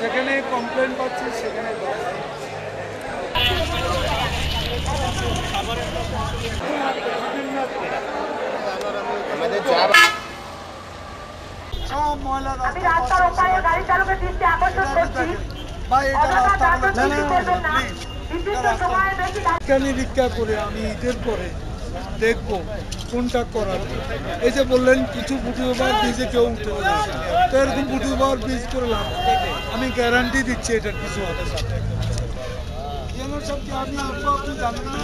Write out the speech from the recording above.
যেখানে কমপ্লেন পাচ্ছি সেখানে সব ময়লা নিরীক্ষা করে আমি ঈদের পরে দেখবো কোনটা করার। এই যে বললেন কিছু ফুটওভার ব্রিজে কেউ উঠতে পারে, তো এরকম ফুটওভার ব্রিজ করে লাভ, আমি গ্যারান্টি দিচ্ছি এটার কিছু হবে সাথে। আপনি জানেন না